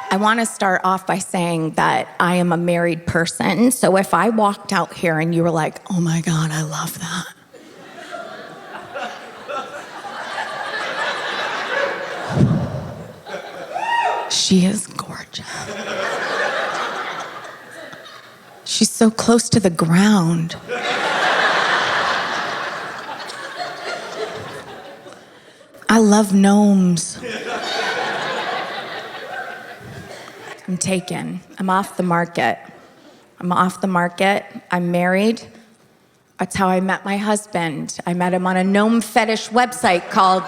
I want to start off by saying that I am a married person. So if I walked out here and you were like, oh my God, I love that. She is gorgeous. She's so close to the ground. I love gnomes. I'm taken. I'm off the market. I'm married. That's how I met my husband. I met him on a gnome fetish website called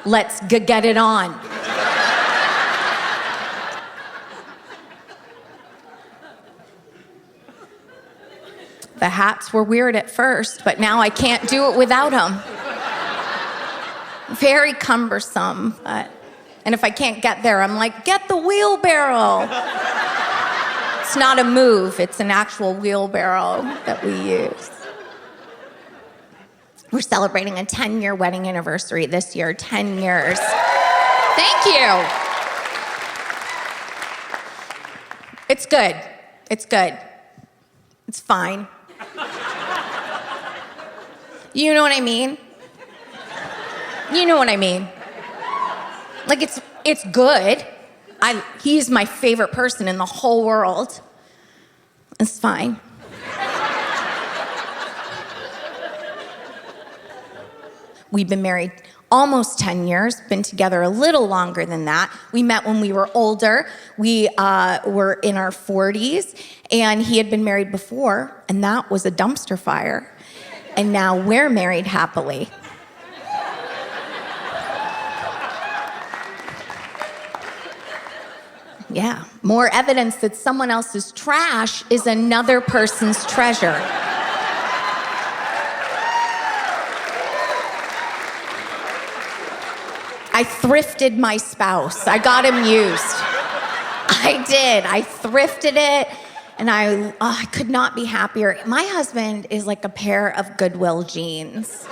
Let's Get It On. The hats were weird at first, but now I can't do it without them. Very cumbersome, and if I can't get there, I'm like, get the wheelbarrow. It's not a move, it's an actual wheelbarrow that we use. We're celebrating a 10-year wedding anniversary this year, 10 years. Thank you. It's good. It's fine. You know what I mean? Like, it's good. He's my favorite person in the whole world. It's fine. We've been married almost 10 years, been together a little longer than that. We met when we were older. We were in our 40s, and he had been married before, and that was a dumpster fire. And now we're married happily. Yeah, more evidence that someone else's trash is another person's treasure. I thrifted my spouse. I got him used. I did. I thrifted it, and I could not be happier. My husband is like a pair of Goodwill jeans.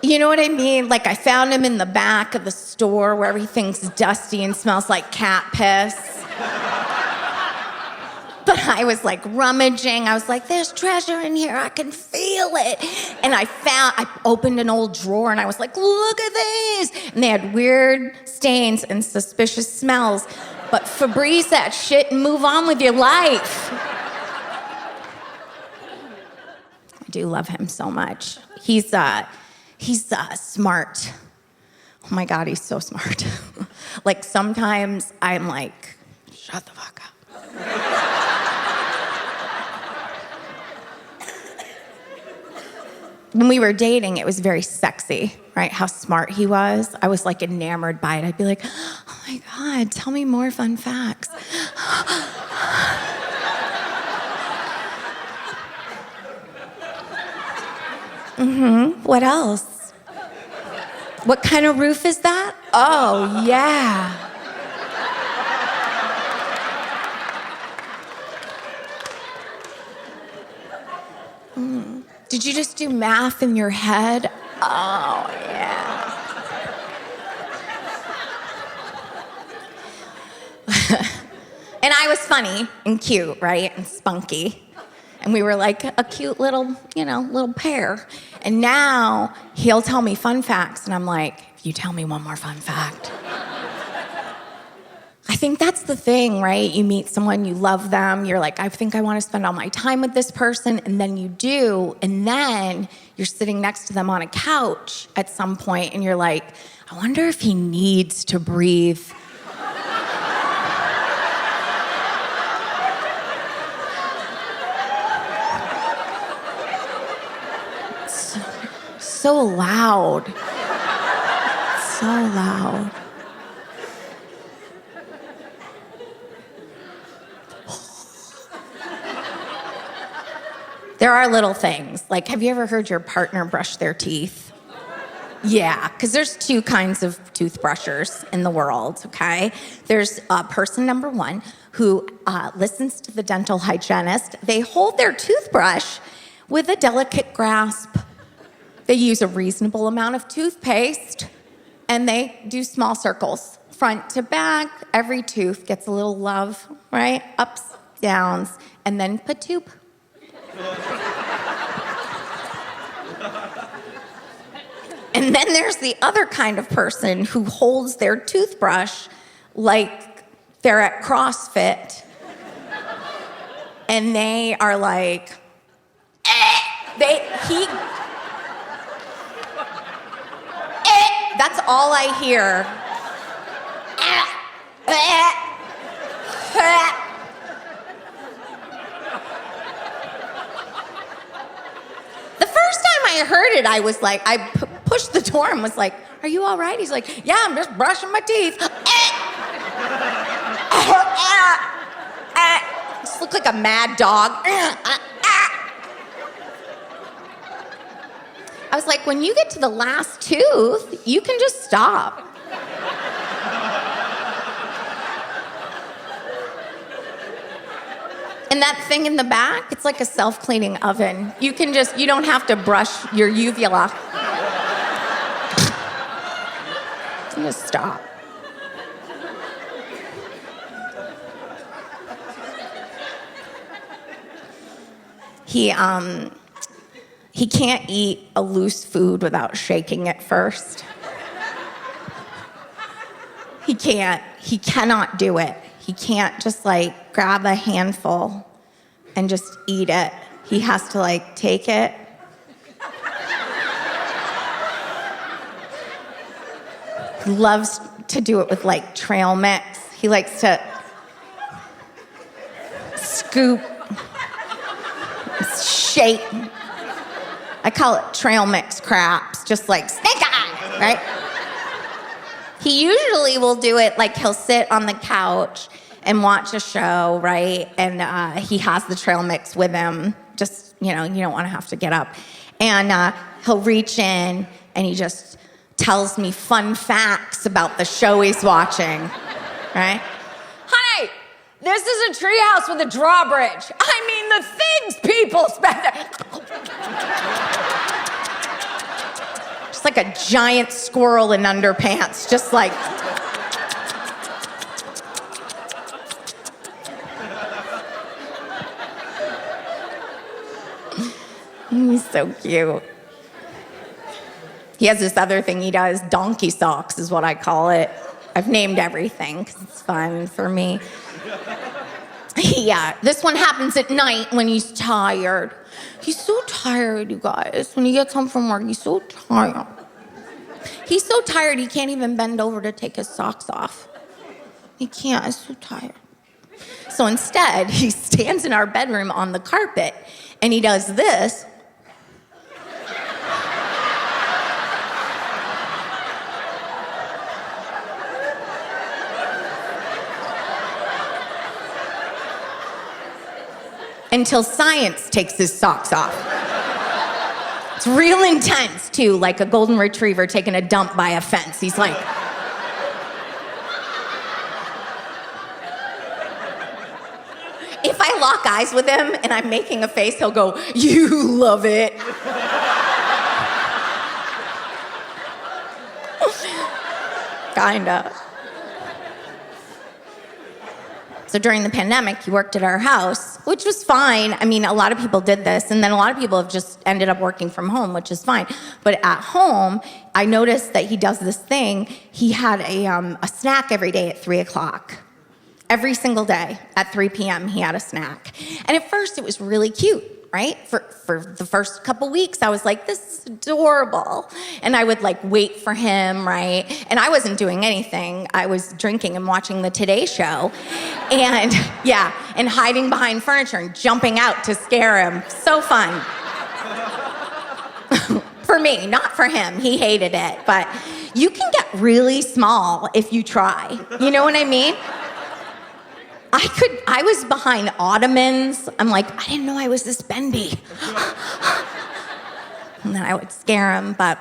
You know what I mean? Like, I found him in the back of the store where everything's dusty and smells like cat piss. But I was like rummaging. I was like, there's treasure in here. I can feel it. And I opened an old drawer and I was like, look at these. And they had weird stains and suspicious smells. But Febreze that shit and move on with your life. I do love him so much. He's smart. Oh my God, he's so smart. Like, sometimes I'm like, shut the fuck up. When we were dating, it was very sexy, right? How smart he was. I was like enamored by it. I'd be like, oh my God, tell me more fun facts. What else? What kind of roof is that? Oh, yeah. Did you just do math in your head? Oh, yeah. And I was funny and cute, right? And spunky. And we were like a cute little pair. And now he'll tell me fun facts, and I'm like, if you tell me one more fun fact. I think that's the thing, right? You meet someone, you love them, you're like, I think I want to spend all my time with this person, and then you do, and then you're sitting next to them on a couch at some point, and you're like, I wonder if he needs to breathe. So loud. So loud. There are little things. Like, have you ever heard your partner brush their teeth? Yeah, because there's two kinds of toothbrushers in the world, okay? There's person number one who listens to the dental hygienist. They hold their toothbrush with a delicate grasp. They use a reasonable amount of toothpaste, and they do small circles. Front to back, every tooth gets a little love, right? Ups, downs, and then patoop. And then there's the other kind of person who holds their toothbrush like they're at CrossFit. And they are like, that's all I hear. The first time I heard it, I was like, I pushed the door and was like, are you all right? He's like, yeah, I'm just brushing my teeth. Just look like a mad dog. I was like, when you get to the last tooth, you can just stop. And that thing in the back, it's like a self-cleaning oven. You don't have to brush your uvula. You just stop. He can't eat a loose food without shaking it first. He cannot do it. He can't just like grab a handful and just eat it. He has to like take it. He loves to do it with like trail mix. He likes to scoop, shake. I call it trail mix craps, just like snake eyes, right? He usually will do it like he'll sit on the couch and watch a show, right? And he has the trail mix with him. Just, you don't want to have to get up. And he'll reach in and he just tells me fun facts about the show he's watching, right? Honey, this is a treehouse with a drawbridge. I mean, the things people spend. Just like a giant squirrel in underpants, just like. He's so cute. He has this other thing he does, donkey socks is what I call it. I've named everything because it's fun for me. This one happens at night when he's tired. He's so tired, you guys. When he gets home from work, he's so tired. He's so tired he can't even bend over to take his socks off. He can't, he's so tired. So instead, he stands in our bedroom on the carpet and he does this. Until science takes his socks off. It's real intense, too, like a golden retriever taking a dump by a fence. He's like... If I lock eyes with him and I'm making a face, he'll go, "You love it." Kinda. So during the pandemic, he worked at our house, which was fine. I mean, a lot of people did this, and then a lot of people have just ended up working from home, which is fine. But at home, I noticed that he does this thing. He had a snack every day at 3 o'clock. Every single day at 3 p.m., he had a snack. And at first, it was really cute, right? For the first couple weeks, I was like, this is adorable. And I would like wait for him, right? And I wasn't doing anything. I was drinking and watching the Today Show. And and hiding behind furniture and jumping out to scare him. So fun. For me, not for him. He hated it. But you can get really small if you try. You know what I mean? I was behind ottomans. I'm like, I didn't know I was this bendy. And then I would scare him, but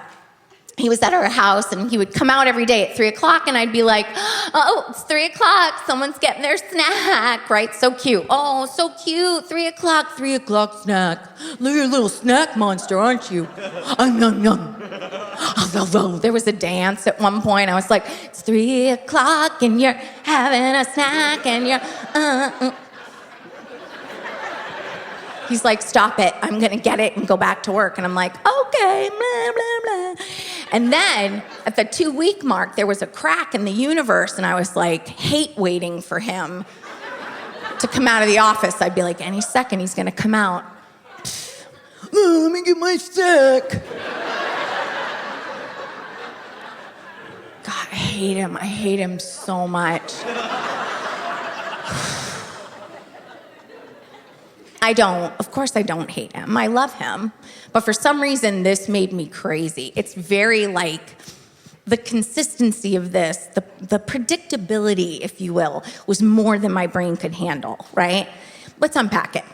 he was at our house, and he would come out every day at 3 o'clock, and I'd be like, oh, it's 3 o'clock. Someone's getting their snack, right? So cute. Oh, so cute. 3 o'clock, 3 o'clock snack. You're a little snack monster, aren't you? Yum, yum. There was a dance at one point. I was like, it's 3 o'clock, and you're having a snack, and you're, He's like, stop it. I'm going to get it and go back to work. And I'm like, okay, blah, blah, blah. And then at the 2-week mark, there was a crack in the universe. And I was like, hate waiting for him to come out of the office. I'd be like, any second he's going to come out. Oh, let me get my snack. God, I hate him. I hate him so much. Of course I don't hate him. I love him. But for some reason, this made me crazy. It's very like, the consistency of this, the predictability, if you will, was more than my brain could handle, right? Let's unpack it.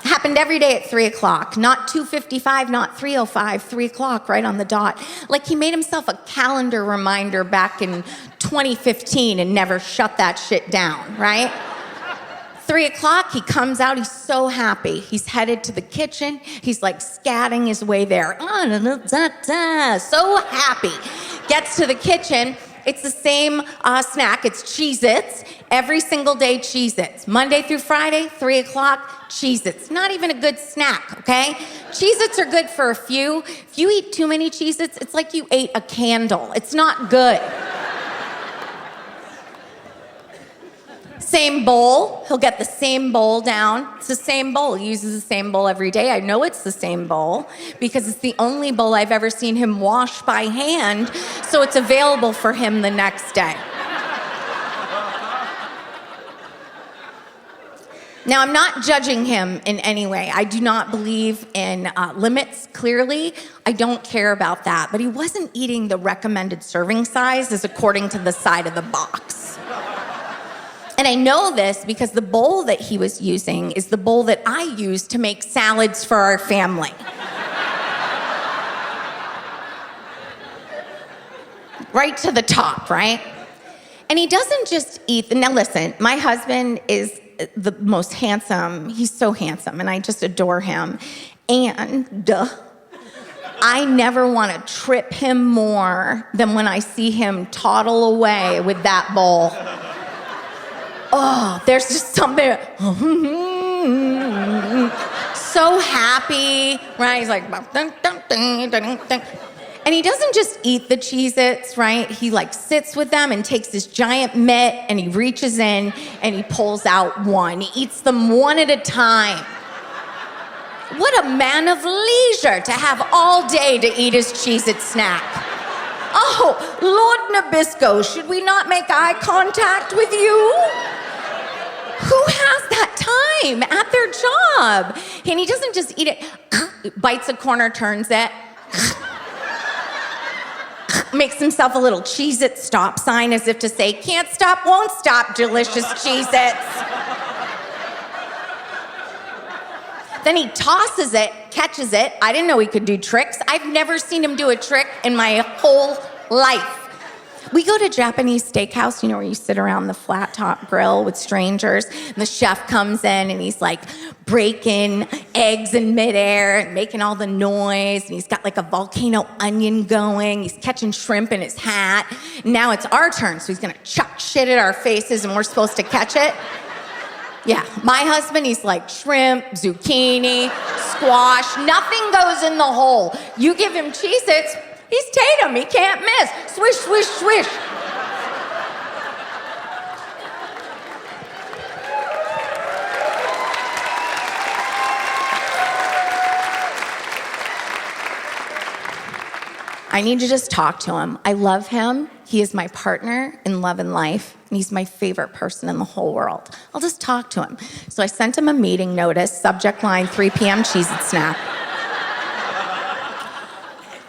Happened every day at 3 o'clock, not 2:55, not 3:05, 3 o'clock, right on the dot. Like he made himself a calendar reminder back in 2015 and never shut that shit down, right? 3 o'clock, he comes out, he's so happy. He's headed to the kitchen. He's like scatting his way there. So happy. Gets to the kitchen. It's the same snack. It's Cheez-Its. Every single day, Cheez-Its. Monday through Friday, 3 o'clock, Cheez-Its. Not even a good snack, okay? Cheez-Its are good for a few. If you eat too many Cheez-Its, it's like you ate a candle. It's not good. Same bowl. He'll get the same bowl down. It's the same bowl. He uses the same bowl every day. I know it's the same bowl because it's the only bowl I've ever seen him wash by hand, so it's available for him the next day. Now, I'm not judging him in any way. I do not believe in limits, clearly. I don't care about that. But he wasn't eating the recommended serving size as according to the side of the box. And I know this because the bowl that he was using is the bowl that I use to make salads for our family. Right to the top, right? And he doesn't just eat. Now listen, my husband is the most handsome. He's so handsome, and I just adore him. And I never want to trip him more than when I see him toddle away with that bowl. Oh, there's just something so happy, right? He's like, dun, dun, dun, dun, dun. And he doesn't just eat the Cheez-Its, right? He like sits with them and takes this giant mitt and he reaches in and he pulls out one. He eats them one at a time. What a man of leisure to have all day to eat his Cheez-It snack. Oh, Lord Nabisco, should we not make eye contact with you? Who has that time at their job? And he doesn't just eat it, bites a corner, turns it, makes himself a little Cheez-It stop sign as if to say, can't stop, won't stop, delicious Cheez-Its. Then he tosses it, catches it. I didn't know he could do tricks. I've never seen him do a trick in my whole life. We go to Japanese steakhouse, you know, where you sit around the flat top grill with strangers, and the chef comes in and he's like breaking eggs in midair and making all the noise, and he's got like a volcano onion going. He's catching shrimp in his hat. Now it's our turn, so he's gonna chuck shit at our faces and we're supposed to catch it. Yeah, my husband, he's like shrimp, zucchini, squash, nothing goes in the hole. You give him Cheez-Its, he's Tatum, he can't miss. Swish, swish, swish. I need to just talk to him. I love him. He is my partner in love and life, and he's my favorite person in the whole world. I'll just talk to him. So I sent him a meeting notice, subject line 3 p.m. Cheez-It snack.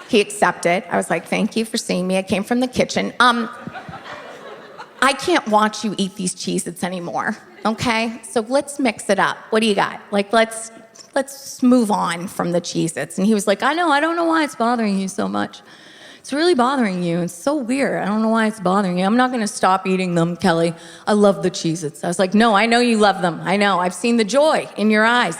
He accepted. I was like, thank you for seeing me. I came from the kitchen. I can't watch you eat these Cheez-Its anymore, okay? So let's mix it up. What do you got? Like, let's let's move on from the Cheez-Its. And he was like, I don't know why it's bothering you so much. It's really bothering you. It's so weird. I don't know why it's bothering you. I'm not going to stop eating them, Kelly. I love the Cheez-Its. I was like, no, I know you love them. I know. I've seen the joy in your eyes.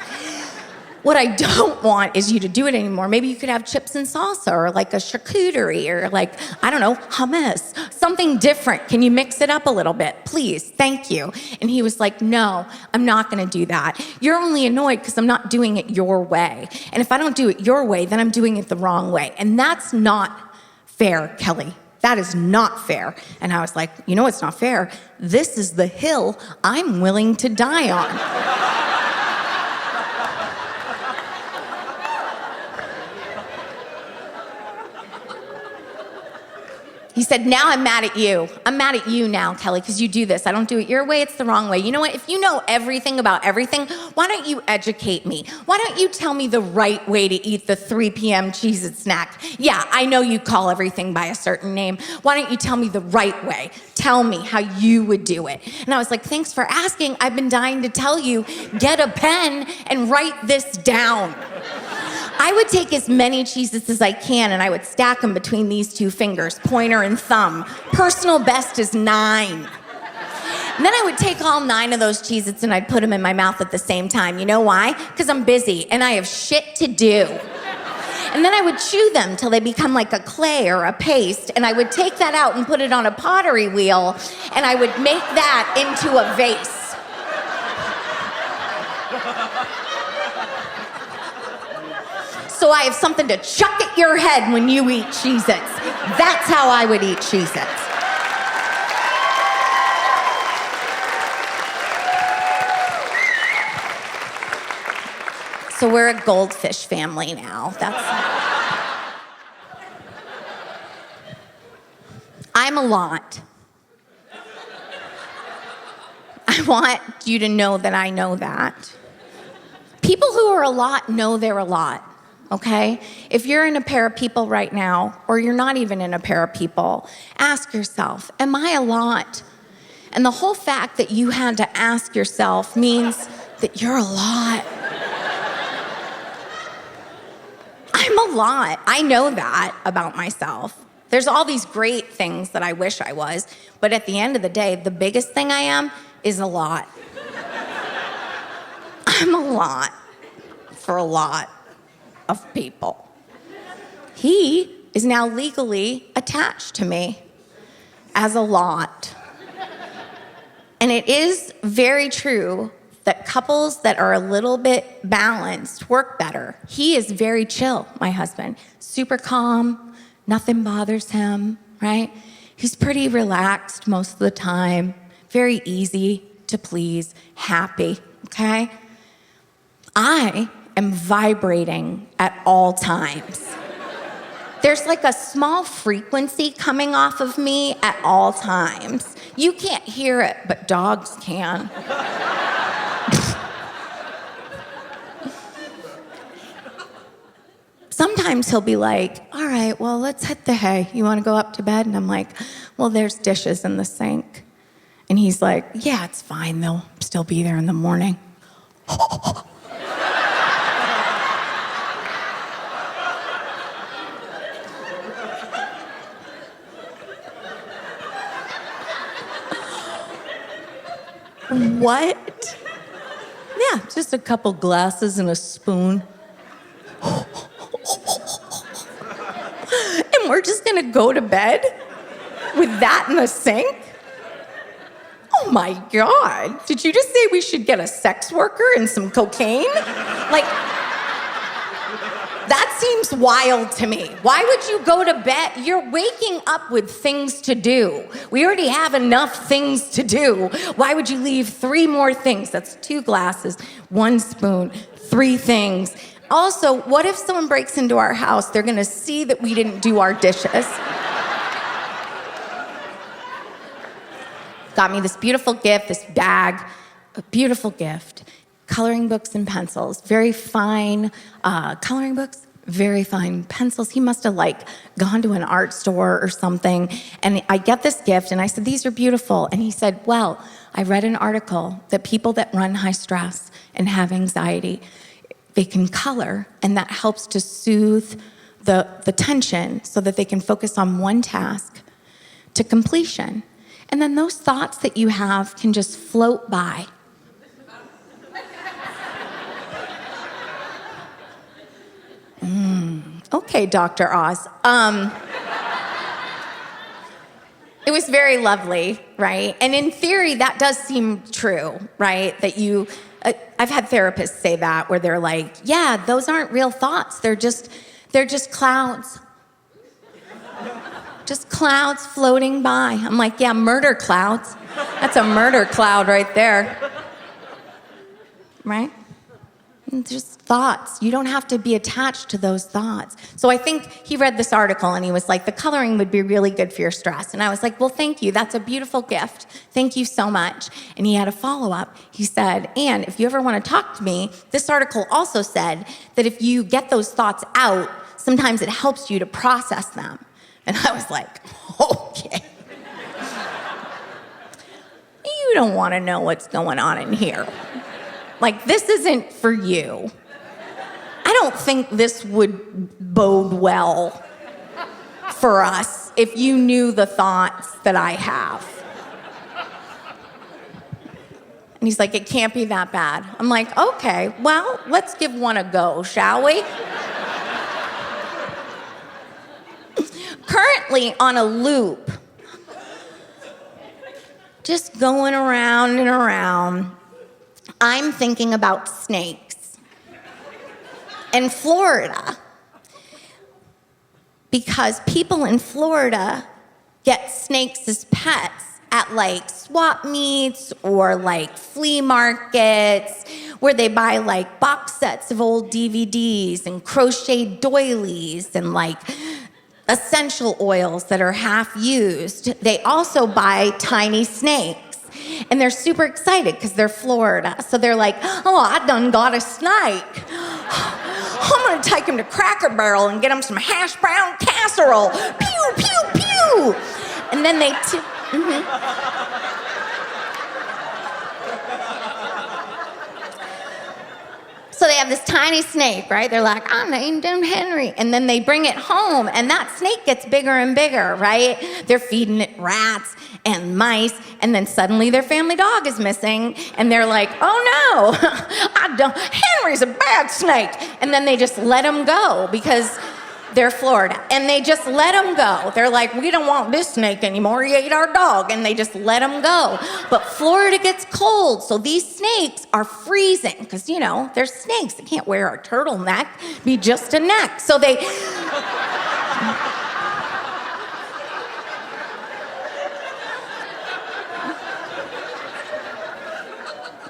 What I don't want is you to do it anymore. Maybe you could have chips and salsa or like a charcuterie or like, I don't know, hummus, something different. Can you mix it up a little bit? Please, thank you. And he was like, no, I'm not gonna do that. You're only annoyed because I'm not doing it your way. And if I don't do it your way, then I'm doing it the wrong way. And that's not fair, Kelly. That is not fair. And I was like, you know what's not fair? This is the hill I'm willing to die on. He said, now I'm mad at you. I'm mad at you now, Kelly, because you do this. I don't do it your way, it's the wrong way. You know what? If you know everything about everything, why don't you educate me? Why don't you tell me the right way to eat the 3 p.m. Cheez-It snack? Yeah, I know you call everything by a certain name. Why don't you tell me the right way? Tell me how you would do it. And I was like, thanks for asking. I've been dying to tell you. Get a pen and write this down. I would take as many Cheez-Its as I can and I would stack them between these two fingers, pointer and thumb. Personal best is 9. And then I would take all 9 of those Cheez-Its and I'd put them in my mouth at the same time. You know why? Because I'm busy and I have shit to do. And then I would chew them till they become like a clay or a paste, and I would take that out and put it on a pottery wheel, and I would make that into a vase. So I have something to chuck at your head when you eat Cheez-Its. That's how I would eat Cheez-Its. So we're a goldfish family now. I'm a lot. I want you to know that I know that. People who are a lot know they're a lot. Okay? If you're in a pair of people right now, or you're not even in a pair of people, ask yourself, am I a lot? And the whole fact that you had to ask yourself means that you're a lot. I'm a lot. I know that about myself. There's all these great things that I wish I was, but at the end of the day, the biggest thing I am is a lot. I'm a lot for a lot of people. He is now legally attached to me as a lot. And it is very true that couples that are a little bit balanced work better. He is very chill, my husband. Super calm, nothing bothers him, right? He's pretty relaxed most of the time, very easy to please, happy, okay? I am vibrating at all times. There's like a small frequency coming off of me at all times. You can't hear it, but dogs can. Sometimes he'll be like, all right, well, let's hit the hay. You want to go up to bed? And I'm like, well, there's dishes in the sink. And he's like, yeah, it's fine. They'll still be there in the morning. What? Yeah, just a couple glasses and a spoon. And we're just gonna go to bed with that in the sink? Oh my God. Did you just say we should get a sex worker and some cocaine? Like, that seems wild to me. Why would you go to bed? You're waking up with things to do. We already have enough things to do. Why would you leave 3 more things? That's 2 glasses, 1 spoon, 3 things. Also, what if someone breaks into our house? They're gonna see that we didn't do our dishes. Got me this beautiful gift, this bag, a beautiful gift. Coloring books and pencils, very fine coloring books, very fine pencils. He must have gone to an art store or something. And I get this gift and I said, these are beautiful. And he said, well, I read an article that people that run high stress and have anxiety, they can color, and that helps to soothe the tension so that they can focus on one task to completion. And then those thoughts that you have can just float by. Okay, Dr. Oz. It was very lovely, right? And in theory, that does seem true, right? That I've had therapists say that, where they're like, yeah, those aren't real thoughts. They're just clouds. Just clouds floating by. I'm like, yeah, murder clouds. That's a murder cloud right there. Right? And just thoughts. You don't have to be attached to those thoughts. So I think he read this article and he was like, the coloring would be really good for your stress. And I was like, well, thank you. That's a beautiful gift. Thank you so much. And he had a follow-up. He said, and if you ever want to talk to me, this article also said that if you get those thoughts out, sometimes it helps you to process them. And I was like, okay. You don't want to know what's going on in here. Like, this isn't for you. I don't think this would bode well for us if you knew the thoughts that I have. And he's like, it can't be that bad. I'm like, okay, well, let's give one a go, shall we? Currently on a loop, just going around and around, I'm thinking about snakes and Florida, because people in Florida get snakes as pets at like swap meets or like flea markets, where they buy like box sets of old DVDs and crocheted doilies and like essential oils that are half used. They also buy tiny snakes. And they're super excited because they're Florida. So they're like, oh, I done got a snake. I'm gonna take him to Cracker Barrel and get him some hash brown casserole. Pew, pew, pew. And then they, So they have this tiny snake, right? They're like, I named him Henry. And then they bring it home, and that snake gets bigger and bigger, right? They're feeding it rats and mice, and then suddenly their family dog is missing, and they're like, oh no, Henry's a bad snake. And then they just let him go because they're Florida. And they just let him go. They're like, we don't want this snake anymore. He ate our dog. And they just let him go. But Florida gets cold, so these snakes are freezing because, you know, they're snakes. They can't wear a turtleneck, be just a neck. So they...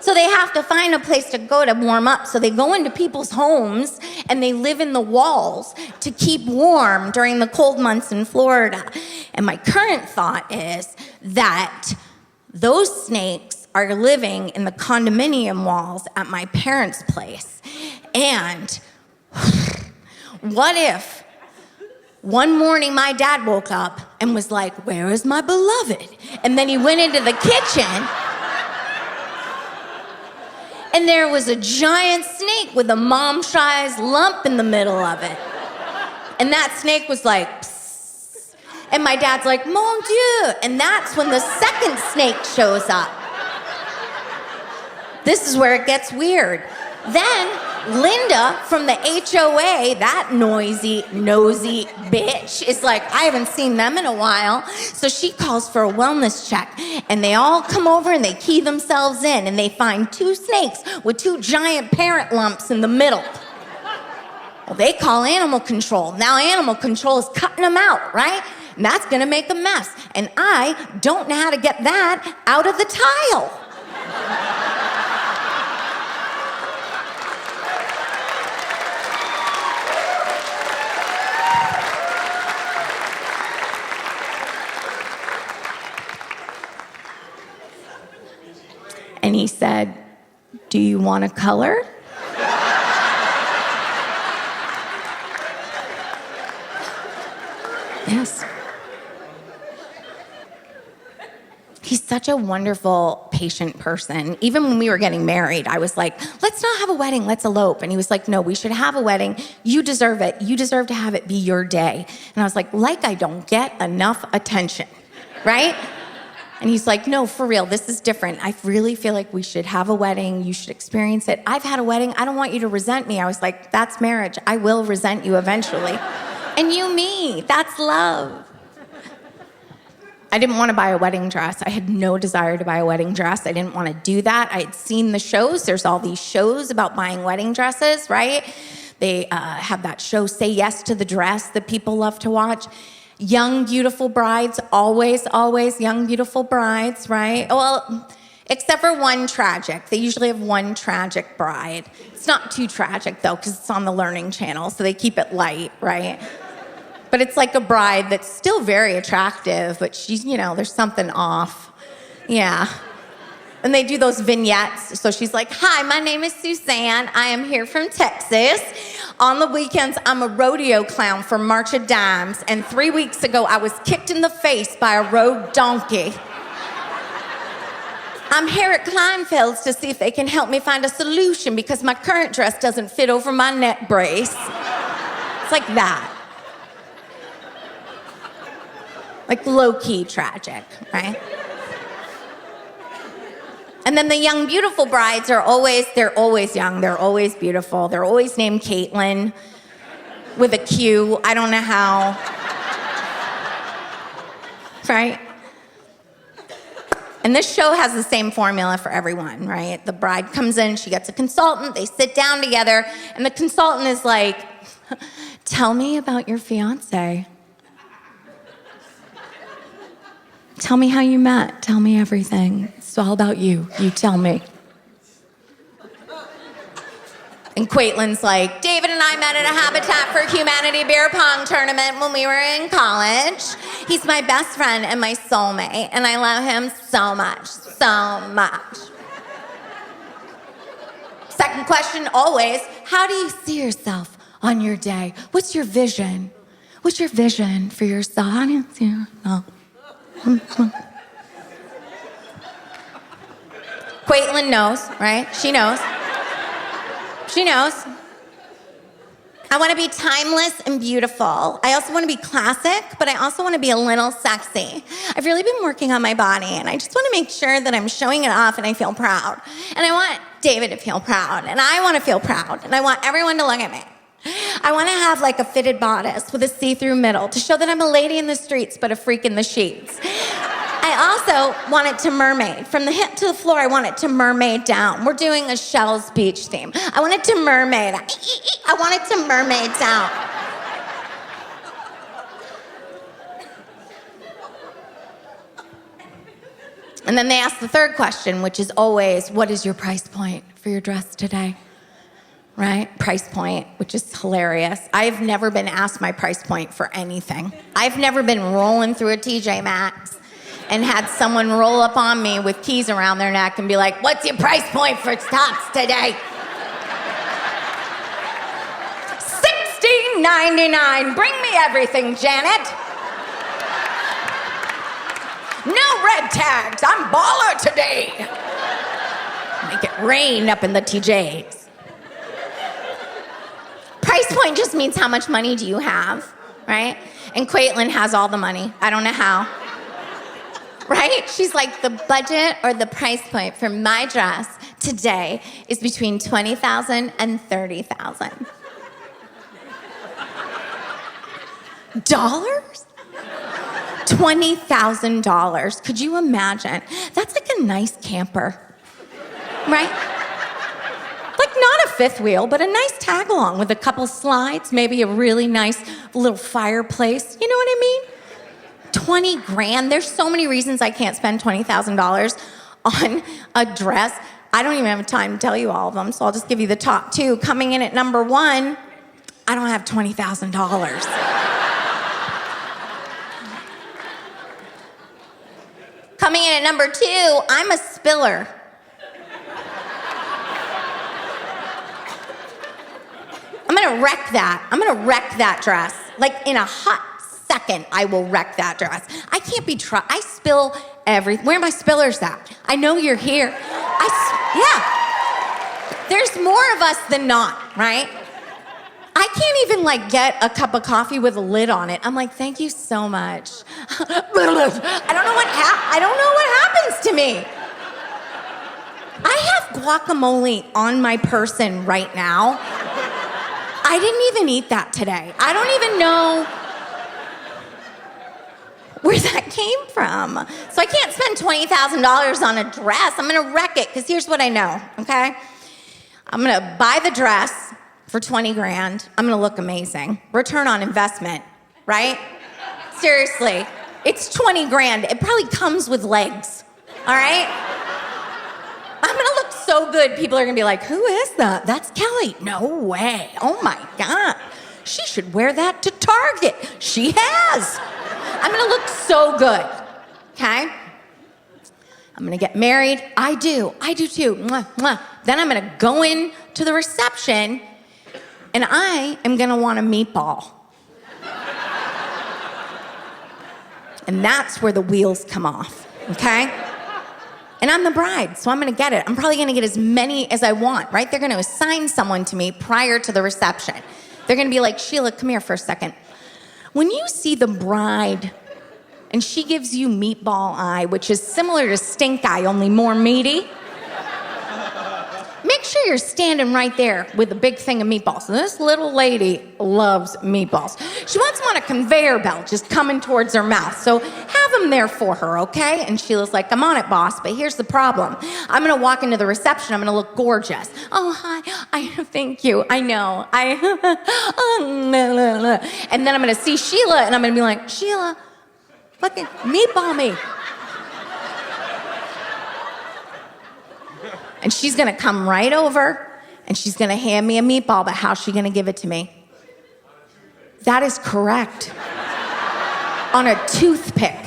So they have to find a place to go to warm up. So they go into people's homes and they live in the walls to keep warm during the cold months in Florida. And my current thought is that those snakes are living in the condominium walls at my parents' place. And what if one morning my dad woke up and was like, where is my beloved? And then he went into the kitchen, and there was a giant snake with a mom-sized lump in the middle of it. And that snake was like, psst. And my dad's like, mon Dieu. And that's when the second snake shows up. This is where it gets weird. Then Linda from the HOA, that noisy, nosy bitch, is like, I haven't seen them in a while. So she calls for a wellness check. And they all come over and they key themselves in. And they find two snakes with two giant parent lumps in the middle. Well, they call animal control. Now animal control is cutting them out, right? And that's going to make a mess. And I don't know how to get that out of the tile. And he said, do you want to color? Yes. He's such a wonderful patient person. Even when we were getting married, I was like, let's not have a wedding, let's elope. And he was like, no, we should have a wedding. You deserve it. You deserve to have it be your day. And I was like I don't get enough attention, right? And he's like, no, for real, this is different. I really feel like we should have a wedding. You should experience it. I've had a wedding. I don't want you to resent me. I was like, that's marriage. I will resent you eventually. And you me. That's love. I didn't want to buy a wedding dress. I had no desire to buy a wedding dress. I didn't want to do that. I had seen the shows. There's all these shows about buying wedding dresses, right? They have that show, Say Yes to the Dress, that people love to watch. Young, beautiful brides, always, always young, beautiful brides, right? Well, except for one tragic. They usually have one tragic bride. It's not too tragic, though, because it's on the Learning Channel, so they keep it light, right? But it's like a bride that's still very attractive, but she's, there's something off. Yeah. And they do those vignettes. So she's like, hi, my name is Suzanne. I am here from Texas. On the weekends, I'm a rodeo clown for March of Dimes. And 3 weeks ago, I was kicked in the face by a road donkey. I'm here at Kleinfeld's to see if they can help me find a solution because my current dress doesn't fit over my neck brace. It's like that. Like low-key tragic, right? And then the young, beautiful brides they're always young, they're always beautiful, they're always named Caitlin with a Q, I don't know how, right? And this show has the same formula for everyone, right? The bride comes in, she gets a consultant, they sit down together, and the consultant is like, tell me about your fiance. Tell me how you met. Tell me everything. It's all about you. You tell me. And Quaitlin's like, David and I met at a Habitat for Humanity beer pong tournament when we were in college. He's my best friend and my soulmate, and I love him so much, so much. Second question, always, how do you see yourself on your day? What's your vision? What's your vision for yourself? How do you see yourself? Quaitlin knows, right? She knows. She knows. I want to be timeless and beautiful. I also want to be classic, but I also want to be a little sexy. I've really been working on my body, and I just want to make sure that I'm showing it off and I feel proud. And I want David to feel proud, and I want to feel proud, and I want everyone to look at me. I want to have like a fitted bodice with a see-through middle to show that I'm a lady in the streets, but a freak in the sheets. I also want it to mermaid. From the hip to the floor, I want it to mermaid down. We're doing a Shell's Beach theme. I want it to mermaid. I want it to mermaid down. And then they ask the third question, which is always, what is your price point for your dress today? Right? Price point, which is hilarious. I've never been asked my price point for anything. I've never been rolling through a TJ Maxx and had someone roll up on me with keys around their neck and be like, what's your price point for tops today? $16.99. Bring me everything, Janet. No red tags. I'm baller today. Make it rain up in the TJs. Price point just means how much money do you have, right? And Quaitlin has all the money. I don't know how. Right? She's like, the budget or the price point for my dress today is between $20,000 and $30,000. Dollars? $20,000. Could you imagine? That's like a nice camper, right? Like not a fifth wheel, but a nice tag along with a couple slides, maybe a really nice little fireplace. You know what I mean? 20 grand. There's so many reasons I can't spend $20,000 on a dress. I don't even have time to tell you all of them, so I'll just give you the top two. Coming in at number one, I don't have $20,000. Coming in at number two, I'm a spiller. I'm gonna wreck that. I'm gonna wreck that dress, like in a hot second, I will wreck that dress. I can't be I spill everything. Where are my spillers at? I know you're here. Yeah. There's more of us than not, right? I can't even like get a cup of coffee with a lid on it. I'm like, thank you so much. I don't know what happens to me. I have guacamole on my person right now. I didn't even eat that today. I don't even know where that came from. So I can't spend $20,000 on a dress. I'm gonna wreck it, because here's what I know, okay? I'm gonna buy the dress for 20 grand. I'm gonna look amazing. Return on investment, right? Seriously, it's 20 grand. It probably comes with legs, all right? I'm gonna look so good, people are gonna be like, who is that? That's Kelly. No way. Oh my God. She should wear that to Target. She has. I'm gonna look so good, okay? I'm gonna get married. I do too. Mwah, mwah. Then I'm gonna go in to the reception and I am gonna want a meatball. And that's where the wheels come off, okay? And I'm the bride, so I'm gonna get it. I'm probably gonna get as many as I want, right? They're gonna assign someone to me prior to the reception. They're gonna be like, Sheila, come here for a second. When you see the bride and she gives you meatball eye, which is similar to stink eye, only more meaty, make sure you're standing right there with a big thing of meatballs. And this little lady loves meatballs. She wants them on a conveyor belt just coming towards her mouth. So have them there for her, okay? And Sheila's like, I'm on it, boss, but here's the problem. I'm gonna walk into the reception, I'm gonna look gorgeous. Oh, hi, thank you, I know. And then I'm gonna see Sheila and I'm gonna be like, Sheila, fucking meatball me. And she's gonna come right over and she's gonna hand me a meatball, but how's she gonna give it to me? That is correct. On a toothpick.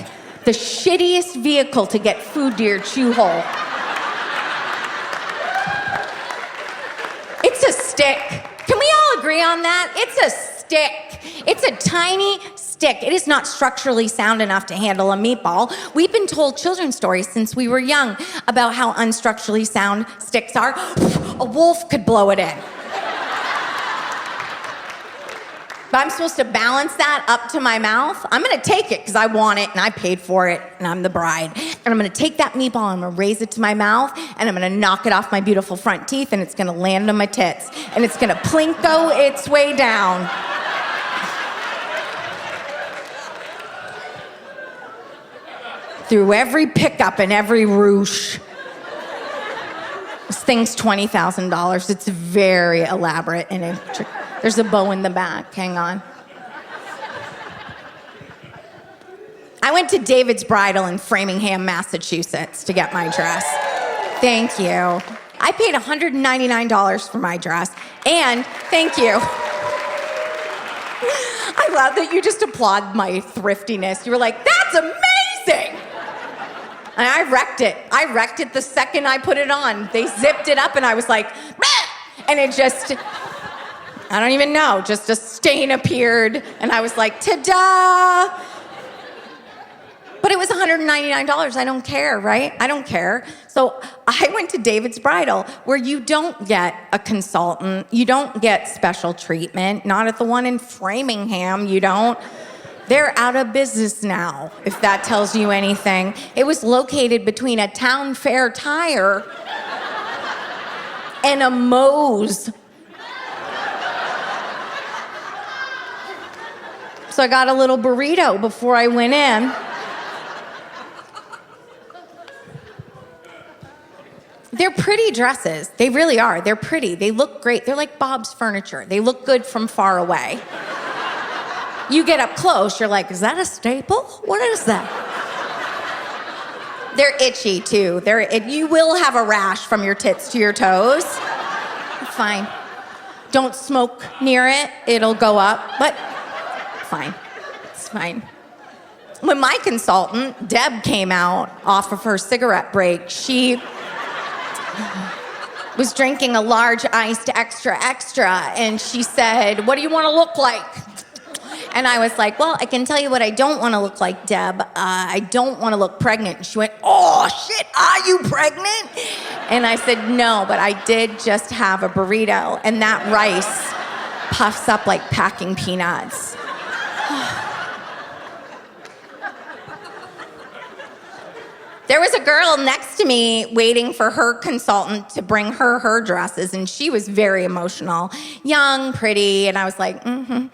The shittiest vehicle to get food to your chew hole. It's a stick. Can we all agree on that? It's a stick. It's a tiny stick. It is not structurally sound enough to handle a meatball. We've been told children's stories since we were young about how unstructurally sound sticks are. A wolf could blow it in. But I'm supposed to balance that up to my mouth. I'm gonna take it because I want it and I paid for it and I'm the bride. And I'm gonna take that meatball and I'm gonna raise it to my mouth and I'm gonna knock it off my beautiful front teeth and it's gonna land on my tits and it's gonna plinko its way down. Through every pickup and every ruche. This thing's $20,000. It's very elaborate and intricate. There's a bow in the back. Hang on. I went to David's Bridal in Framingham, Massachusetts to get my dress. Thank you. I paid $199 for my dress. And thank you. I love that you just applaud my thriftiness. You were like, that's amazing. And I wrecked it. I wrecked it the second I put it on. They zipped it up and I was like, bah! And it just... I don't even know, just a stain appeared, and I was like, ta-da! But it was $199, I don't care, right? I don't care. So I went to David's Bridal, where you don't get a consultant, you don't get special treatment, not at the one in Framingham, you don't. They're out of business now, if that tells you anything. It was located between a Town Fair tire and a Moe's. So I got a little burrito before I went in. They're pretty dresses. They really are. They're pretty. They look great. They're like Bob's Furniture. They look good from far away. You get up close, you're like, is that a staple? What is that? They're itchy, too. You will have a rash from your tits to your toes. It's fine. Don't smoke near it. It'll go up, but... fine. It's fine. When my consultant, Deb, came out off of her cigarette break, she was drinking a large iced extra, and she said, what do you want to look like? And I was like, well, I can tell you what I don't want to look like, Deb. I don't want to look pregnant. And she went, oh, shit, are you pregnant? And I said, no, but I did just have a burrito, and that rice puffs up like packing peanuts. There was a girl next to me waiting for her consultant to bring her dresses, and she was very emotional, young, pretty, and I was like, mm-hmm.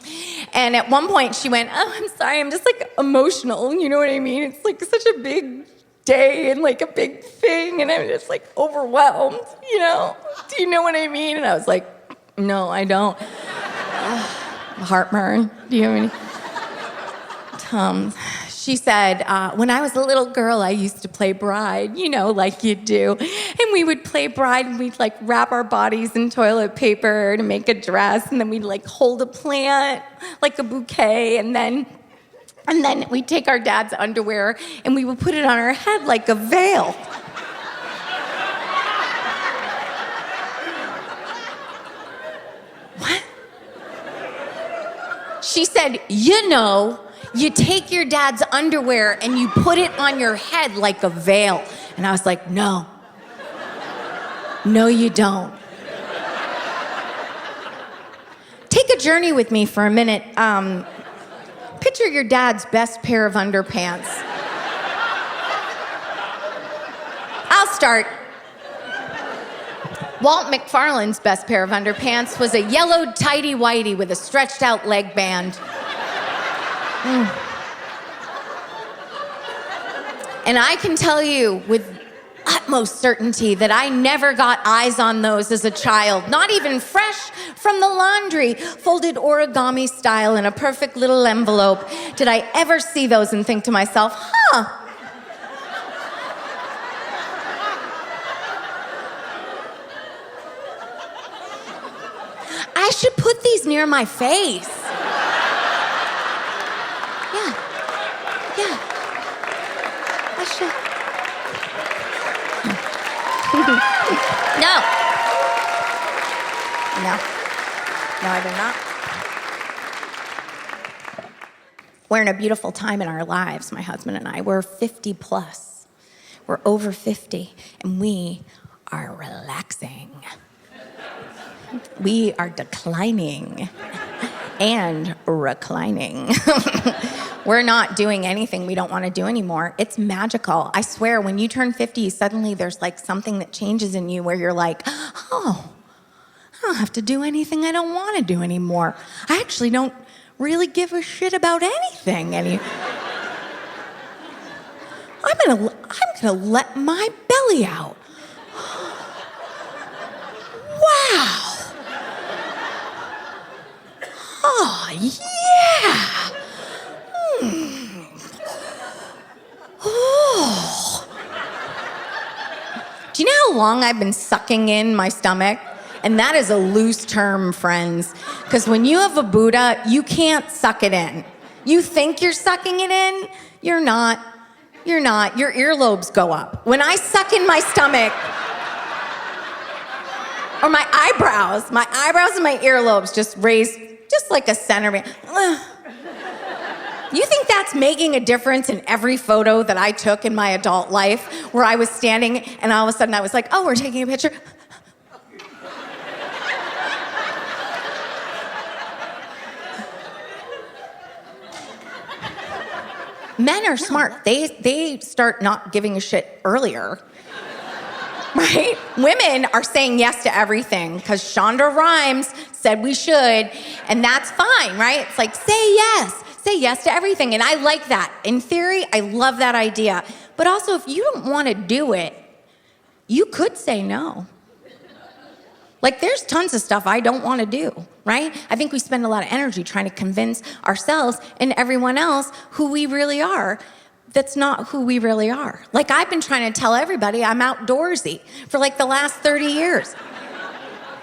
And at one point she went, oh, I'm sorry, I'm just like emotional, you know what I mean? It's like such a big day and like a big thing, and I'm just like overwhelmed, you know? Do you know what I mean? And I was like, no, I don't. Heartburn. Do you have any? She said, when I was a little girl, I used to play bride, you know, like you do. And we would play bride, and we'd like wrap our bodies in toilet paper to make a dress, and then we'd like hold a plant like a bouquet, and then we'd take our dad's underwear and we would put it on our head like a veil. What? She said, you know, you take your dad's underwear and you put it on your head like a veil. And I was like, no. No, you don't. Take a journey with me for a minute. Picture your dad's best pair of underpants. I'll start. Walt MacFarland's best pair of underpants was a yellowed tighty-whitey with a stretched out leg band. And I can tell you with utmost certainty that I never got eyes on those as a child, not even fresh from the laundry, folded origami style in a perfect little envelope. Did I ever see those and think to myself, huh? I should put these near my face. Yeah. I should. No, I did not. We're in a beautiful time in our lives, my husband and I. We're 50 plus. We're over 50, and we are relaxing. We are declining and reclining. We're not doing anything we don't want to do anymore. It's magical. I swear, when you turn 50, suddenly there's like something that changes in you where you're like, oh, I don't have to do anything I don't want to do anymore. I actually don't really give a shit about anything. I'm gonna let my belly out. Wow. Oh, yeah. Oh. Do you know how long I've been sucking in my stomach? And that is a loose term, friends. Because when you have a Buddha, you can't suck it in. You think you're sucking it in, you're not. You're not. Your earlobes go up. When I suck in my stomach, or my eyebrows and my earlobes just raise just like a centimeter. You think that's making a difference in every photo that I took in my adult life where I was standing and all of a sudden I was like, oh, we're taking a picture? Men are smart. They start not giving a shit earlier. Right? Women are saying yes to everything because Shonda Rhimes said we should, and that's fine, right? It's like, say yes to everything, and I like that. In theory, I love that idea. But also, if you don't want to do it, you could say no. Like, there's tons of stuff I don't want to do, right? I think we spend a lot of energy trying to convince ourselves and everyone else who we really are. That's not who we really are. Like, I've been trying to tell everybody I'm outdoorsy for like the last 30 years.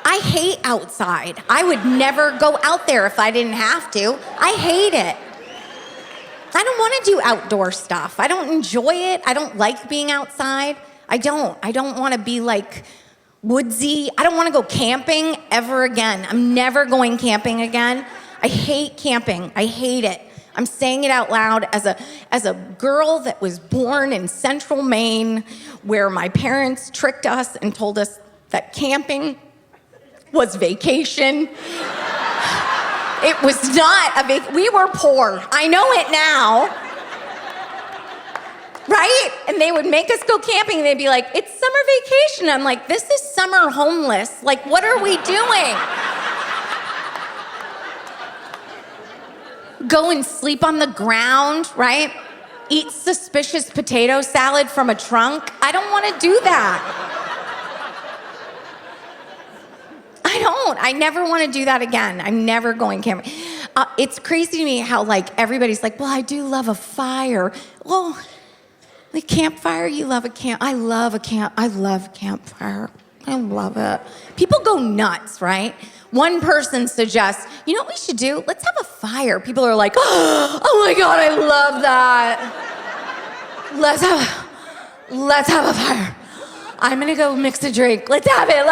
I hate outside. I would never go out there if I didn't have to. I hate it. I don't want to do outdoor stuff. I don't enjoy it. I don't like being outside. I don't want to be like woodsy. I don't want to go camping ever again. I'm never going camping again. I hate camping. I hate it. I'm saying it out loud as a girl that was born in central Maine, where my parents tricked us and told us that camping was vacation. It was not we were poor. I know it now. Right? And they would make us go camping and they'd be like, it's summer vacation. I'm like, this is summer homeless. Like, what are we doing? Go and sleep on the ground, right? Eat suspicious potato salad from a trunk. I don't want to do that. I never want to do that again. I'm never going camping. It's crazy to me how, like, everybody's like, well, I do love a fire. Well, the campfire, you love a camp. I love campfire. I love it. People go nuts, right? One person suggests, you know what we should do? Let's have a fire. People are like, oh my God, I love that. Let's have a fire. I'm gonna go mix a drink. Let's have it.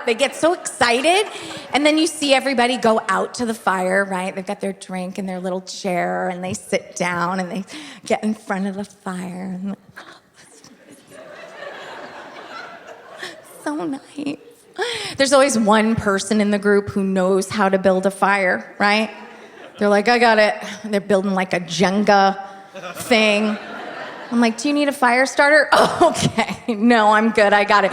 They get so excited. And then you see everybody go out to the fire, right? They've got their drink in their little chair and they sit down and they get in front of the fire. And so nice. There's always one person in the group who knows how to build a fire, right? They're like, I got it. They're building like a Jenga thing. I'm like, do you need a fire starter? Oh, okay. No, I'm good. I got it.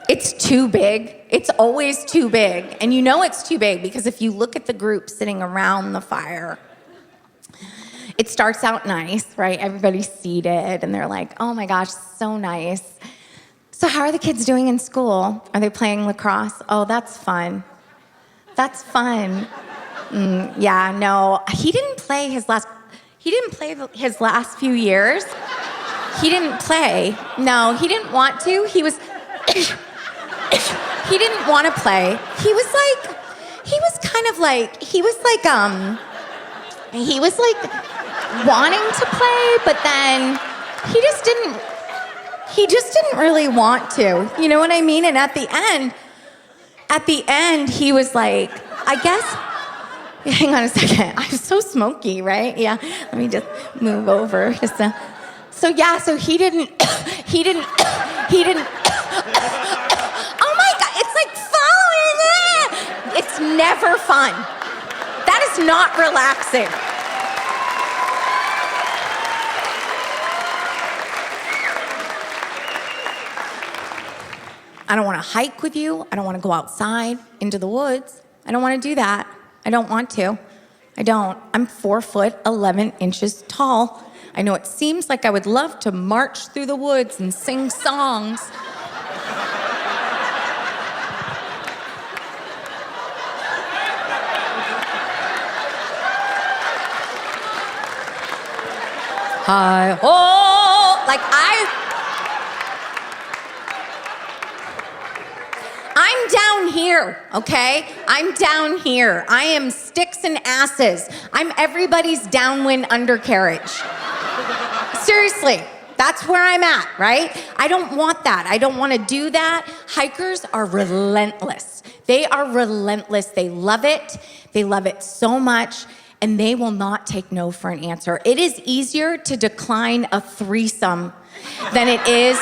It's too big. It's always too big. And you know it's too big because if you look at the group sitting around the fire, it starts out nice, right? Everybody's seated and they're like, oh my gosh, so nice. So how are the kids doing in school? Are they playing lacrosse? Oh, that's fun. That's fun. Yeah, no, he didn't play his last few years. He didn't play. No, he didn't want to. He didn't want to play. He was wanting to play, but then he just didn't really want to. You know what I mean? And at the end, he was like, I guess, hang on a second. I'm so smoky, right? Yeah, let me just move over. So he didn't, oh my God, it's like following it. It's never fun. That is not relaxing. I don't want to hike with you. I don't want to go outside into the woods. I don't want to do that. I don't want to. I don't. I'm 4'11" tall. I know it seems like I would love to march through the woods and sing songs. Hi-ho! Like I'm down here, okay? I'm down here. I am sticks and asses. I'm everybody's downwind undercarriage. Seriously, that's where I'm at, right? I don't want that. I don't want to do that. Hikers are relentless. They are relentless. They love it. They love it so much, and they will not take no for an answer. It is easier to decline a threesome than it is...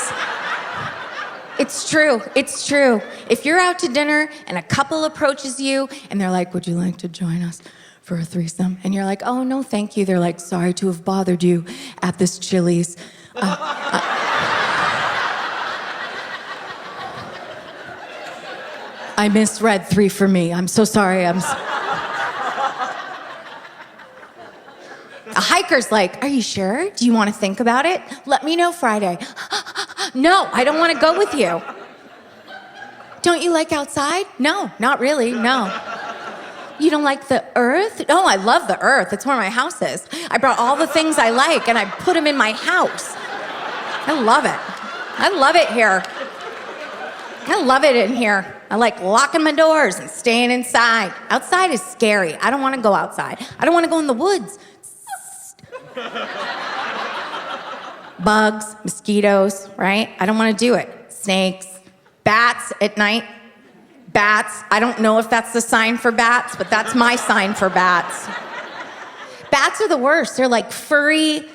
It's true. It's true. If you're out to dinner and a couple approaches you and they're like, would you like to join us for a threesome? And you're like, oh, no, thank you. They're like, sorry to have bothered you at this Chili's. I misread 3 for me. I'm so sorry. A hiker's like, are you sure? Do you want to think about it? Let me know Friday. No, I don't want to go with you. Don't you like outside? No, not really, no. You don't like the earth? No, I love the earth. It's where my house is. I brought all the things I like and I put them in my house. I love it. I love it here. I love it in here. I like locking my doors and staying inside. Outside is scary. I don't want to go outside. I don't want to go in the woods. Bugs, mosquitoes, right? I don't want to do it. Snakes, bats at night. Bats, I don't know if that's the sign for bats, but that's my sign for bats. Bats are the worst. They're like furry,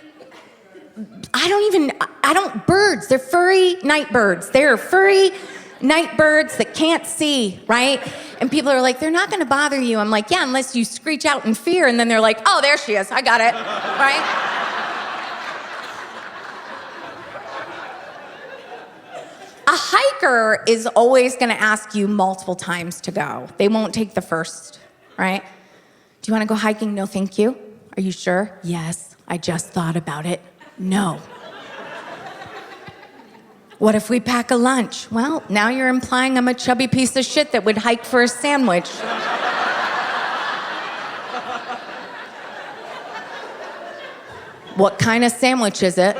birds. They're furry night birds. They're furry night birds that can't see, right? And people are like, they're not gonna bother you. I'm like, yeah, unless you screech out in fear, and then they're like, oh, there she is, I got it, right? A hiker is always gonna ask you multiple times to go. They won't take the first, right? Do you wanna go hiking? No, thank you. Are you sure? Yes, I just thought about it. No. What if we pack a lunch? Well, now you're implying I'm a chubby piece of shit that would hike for a sandwich. What kind of sandwich is it?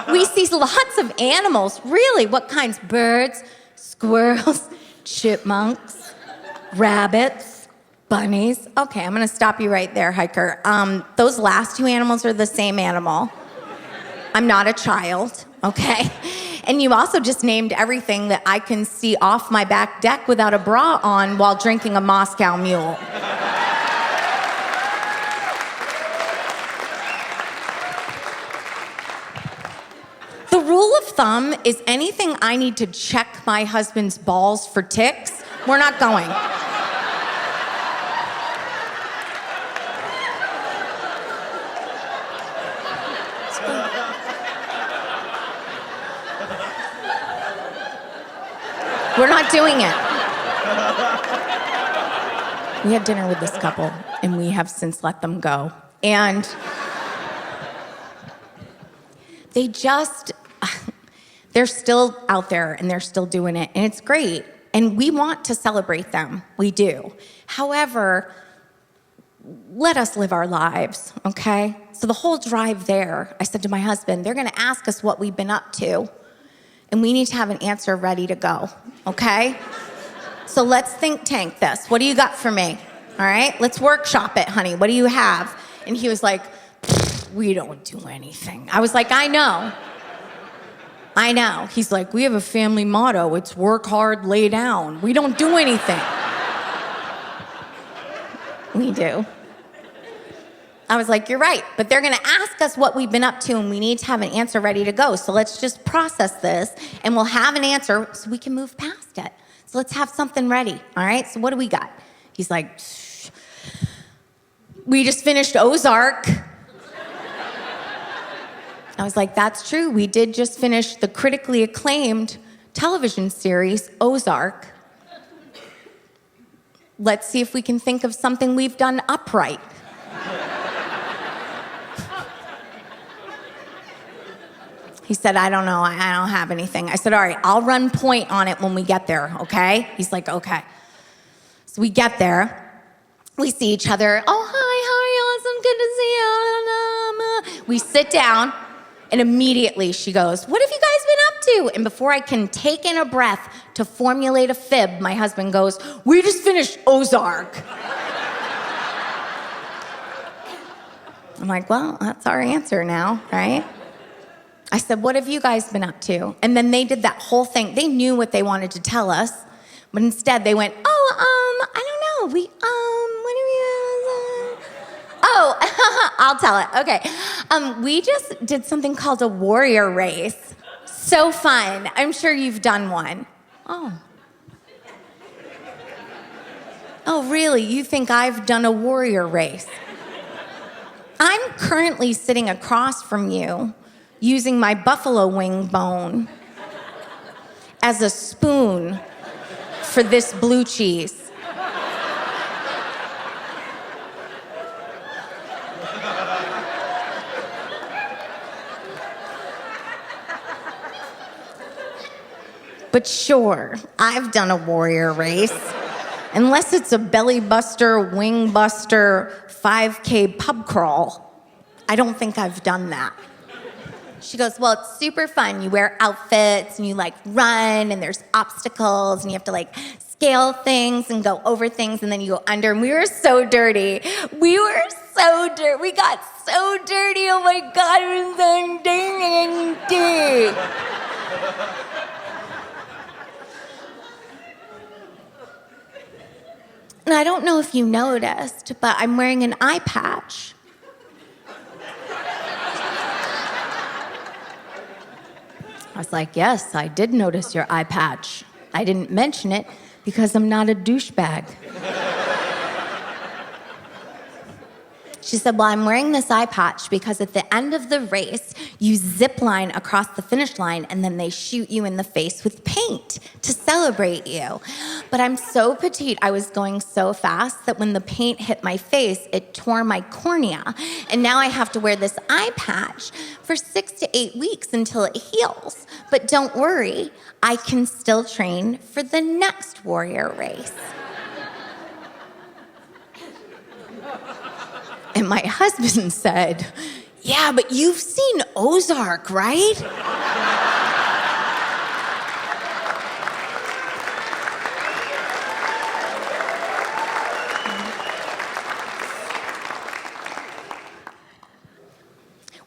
We see lots of animals. Really, what kinds? Birds, squirrels, chipmunks, rabbits, bunnies. Okay, I'm gonna stop you right there, hiker. Those last two animals are the same animal. I'm not a child, okay? And you also just named everything that I can see off my back deck without a bra on while drinking a Moscow Mule. The rule of thumb is anything I need to check my husband's balls for ticks, we're not going. We're not doing it. We had dinner with this couple, and we have since let them go. And they're still out there, and they're still doing it, and it's great. And we want to celebrate them. We do. However, let us live our lives, okay? So the whole drive there, I said to my husband, they're gonna ask us what we've been up to, and we need to have an answer ready to go, okay? So let's think tank this. What do you got for me? All right, let's workshop it, honey. What do you have? And he was like, we don't do anything. I was like, I know. He's like, we have a family motto. It's work hard, lay down. We don't do anything. We do. I was like, you're right, but they're gonna ask us what we've been up to, and we need to have an answer ready to go. So let's just process this, and we'll have an answer so we can move past it. So let's have something ready, all right? So what do we got? He's like, we just finished Ozark. I was like, that's true. We did just finish the critically acclaimed television series, Ozark. Let's see if we can think of something we've done upright. He said, I don't know, I don't have anything. I said, all right, I'll run point on it when we get there, okay? He's like, okay. So we get there, we see each other. Oh, hi, how are you? Awesome, good to see you. We sit down, and immediately she goes, what have you guys been up to? And before I can take in a breath to formulate a fib, my husband goes, we just finished Ozark. I'm like, well, that's our answer now, right? I said, what have you guys been up to? And then they did that whole thing. They knew what they wanted to tell us, but instead they went, I don't know. I'll tell it. Okay. We just did something called a warrior race. So fun. I'm sure you've done one. Oh, really? You think I've done a warrior race? I'm currently sitting across from you, using my buffalo wing bone as a spoon for this blue cheese. But sure, I've done a warrior race. Unless it's a belly buster, wing buster, 5K pub crawl, I don't think I've done that. She goes, well, it's super fun. You wear outfits and you like run and there's obstacles and you have to like scale things and go over things and then you go under. And we were so dirty. We got so dirty. Oh my God, it was so dirty. And I don't know if you noticed, but I'm wearing an eye patch. I was like, yes, I did notice your eye patch. I didn't mention it because I'm not a douchebag. She said, well, I'm wearing this eye patch because at the end of the race, you zip line across the finish line and then they shoot you in the face with paint to celebrate you. But I'm so petite, I was going so fast that when the paint hit my face, it tore my cornea. And now I have to wear this eye patch for 6 to 8 weeks until it heals. But don't worry, I can still train for the next warrior race. And my husband said, yeah, but you've seen Ozark, right?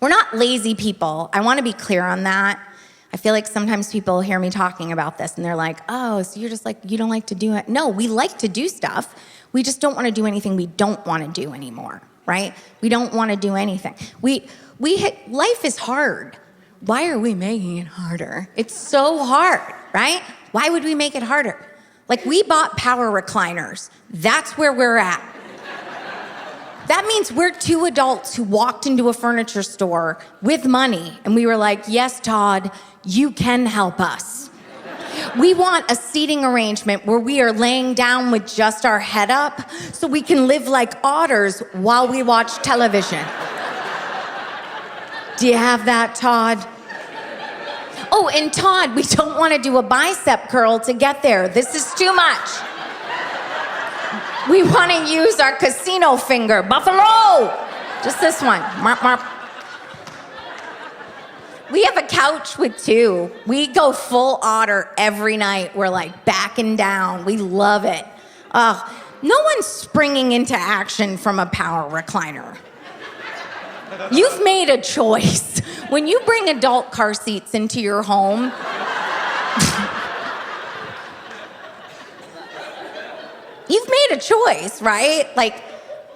We're not lazy people. I want to be clear on that. I feel like sometimes people hear me talking about this and they're like, oh, so you're just like, you don't like to do it. No, we like to do stuff. We just don't want to do anything we don't want to do anymore. Right? We don't want to do anything. Life is hard. Why are we making it harder? It's so hard, right? Why would we make it harder? Like, we bought power recliners. That's where we're at. That means we're two adults who walked into a furniture store with money, and we were like, yes, Todd, you can help us. We want a seating arrangement where we are laying down with just our head up so we can live like otters while we watch television. Do you have that, Todd? Oh, and Todd, we don't want to do a bicep curl to get there. This is too much. We want to use our casino finger. Buffalo! Just this one. Marp, marp. We have a couch with two. We go full Otter every night. We're like backing down. We love it. No one's springing into action from a power recliner. You've made a choice. When you bring adult car seats into your home, you've made a choice, right? Like,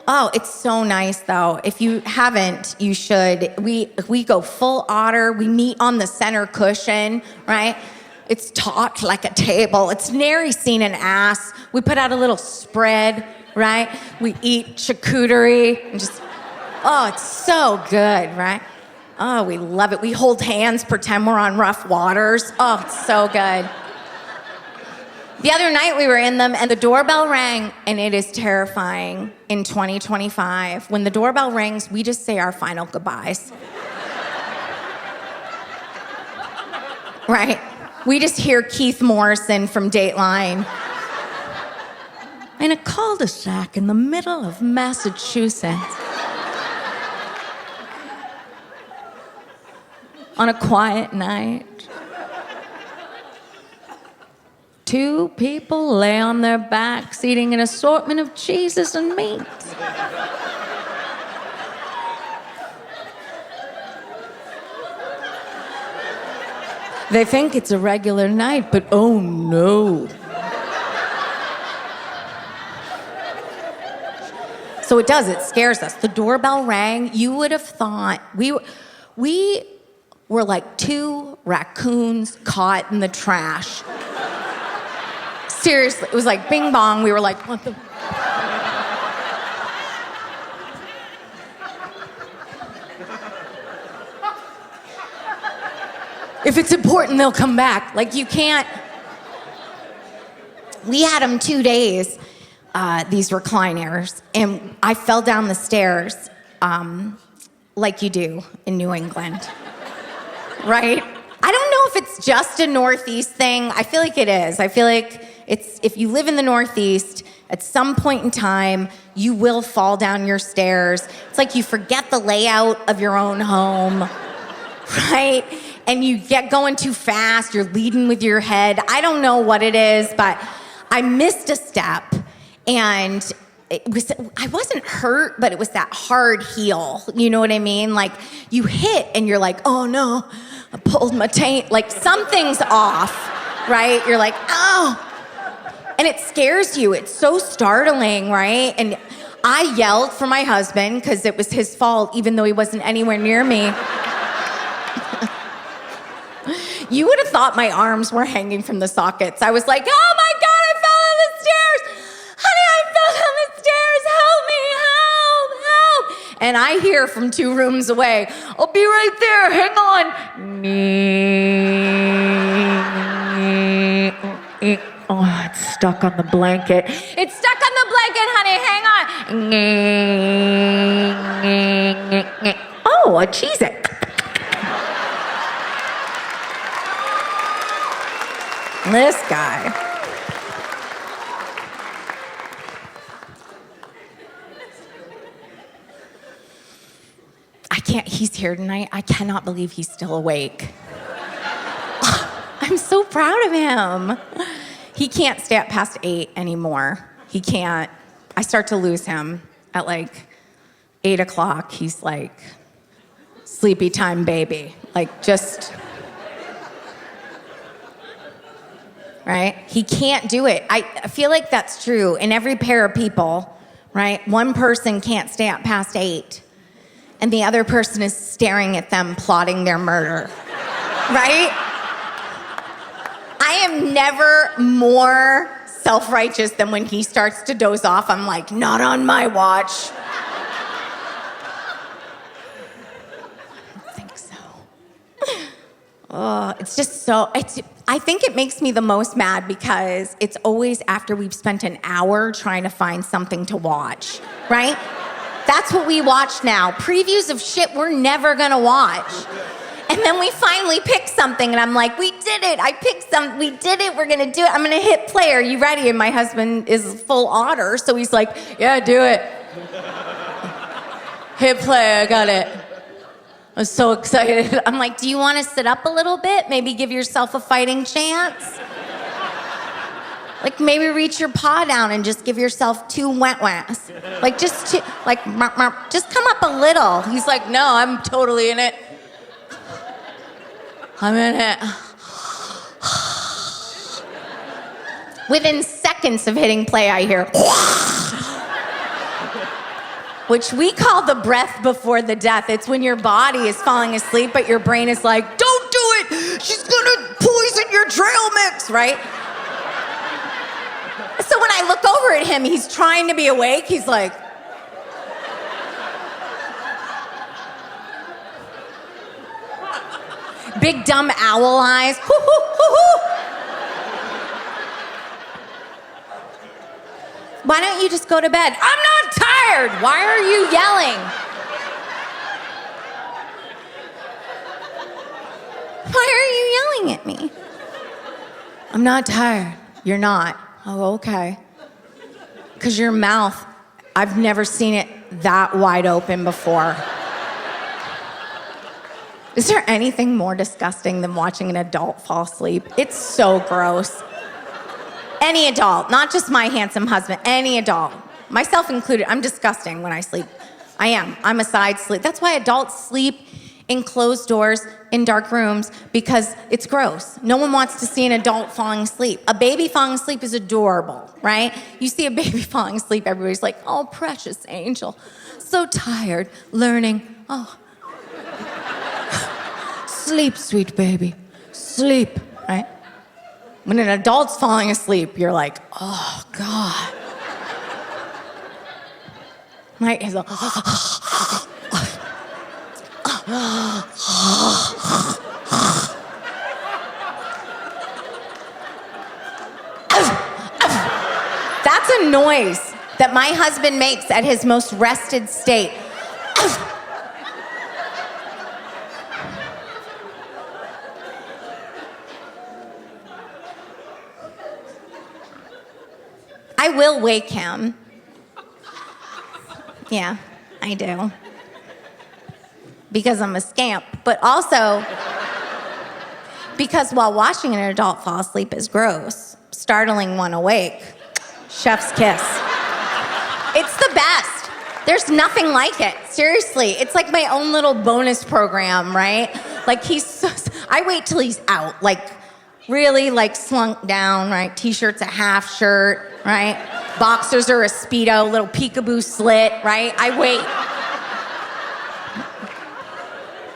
oh, it's so nice, though. If you haven't, you should. We go full Otter. We meet on the center cushion, right? It's topped like a table. It's nary seen an ass. We put out a little spread, right? We eat charcuterie and just, oh, it's so good, right? Oh, we love it. We hold hands, pretend we're on rough waters. Oh, it's so good. The other night we were in them and the doorbell rang, and it is terrifying in 2025. When the doorbell rings, we just say our final goodbyes. Right? We just hear Keith Morrison from Dateline. In a cul-de-sac in the middle of Massachusetts. On a quiet night. Two people lay on their backs eating an assortment of cheeses and meats. They think it's a regular night, but oh no. So it does, it scares us. The doorbell rang, you would have thought we were like two raccoons caught in the trash. Seriously, it was like bing bong. We were like, what the? If it's important, they'll come back. Like, you can't. We had them 2 days, these recliners, and I fell down the stairs like you do in New England, right? I don't know if it's just a Northeast thing. I feel like it is. I feel like if you live in the Northeast, at some point in time, you will fall down your stairs. It's like you forget the layout of your own home. right? And you get going too fast, you're leading with your head. I don't know what it is, but I missed a step, and I wasn't hurt, but it was that hard heel. You know what I mean? Like, you hit and you're like, oh no, I pulled my taint. Like, something's off, right? You're like, oh. And it scares you. It's so startling, right? And I yelled for my husband because it was his fault, even though he wasn't anywhere near me. You would have thought my arms were hanging from the sockets. I was like, oh my God, I fell down the stairs. Honey, I fell down the stairs. Help me, help, help. And I hear from 2 rooms away, I'll be right there, hang on. Oh, it's stuck on the blanket. It's stuck on the blanket, honey, hang on. Oh, a Cheez-It. This guy. He's here tonight. I cannot believe he's still awake. I'm so proud of him. He can't stay up past 8 anymore. He can't. I start to lose him at like 8 o'clock. He's like, sleepy time, baby. Like, just... right? He can't do it. I feel like that's true in every pair of people, right? One person can't stay up past 8, and the other person is staring at them plotting their murder, right? I am never more self-righteous than when he starts to doze off. I'm like, not on my watch. I don't think so. Oh, it's just so... I think it makes me the most mad because it's always after we've spent an hour trying to find something to watch, right? That's what we watch now. Previews of shit we're never gonna watch. And then we finally pick something and I'm like, we did it. I picked some, we did it. We're gonna do it. I'm gonna hit play. Are you ready? And my husband is full Otter, so he's like, yeah, do it. Hit play, I got it. I'm so excited. I'm like, do you want to sit up a little bit? Maybe give yourself a fighting chance? Like, maybe reach your paw down and just give yourself 2 wet-wets. Like, just 2, like, just come up a little. He's like, no, I'm totally in it. I'm in it. Within seconds of hitting play, I hear... which we call the breath before the death. It's when your body is falling asleep, but your brain is like, don't do it! She's gonna poison your trail mix, right? So when I look over at him, he's trying to be awake. He's like... big dumb owl eyes. Hoo, hoo, hoo, hoo. Why don't you just go to bed? I'm not tired. Why are you yelling? Why are you yelling at me? I'm not tired. You're not. Oh, okay. Because your mouth, I've never seen it that wide open before. Is there anything more disgusting than watching an adult fall asleep? It's so gross. Any adult, not just my handsome husband, any adult, myself included. I'm disgusting when I sleep. I am. I'm a side sleep. That's why adults sleep in closed doors, in dark rooms, because it's gross. No one wants to see an adult falling asleep. A baby falling asleep is adorable, right? You see a baby falling asleep, everybody's like, oh, precious angel. So tired, learning. Oh. Sleep, sweet baby. Sleep, right? When an adult's falling asleep, you're like, oh, God. Right? He's like, that's a noise that my husband makes at his most rested state. I will wake him. Yeah, I do. because I'm a scamp, but also because while watching an adult fall asleep is gross, startling one awake, chef's kiss. It's the best. There's nothing like it. Seriously, it's like my own little bonus program, right? Like I wait till he's out, like really like slunk down, right? T-shirt's a half shirt, right? Boxers are a Speedo, little peekaboo slit, right? I wait.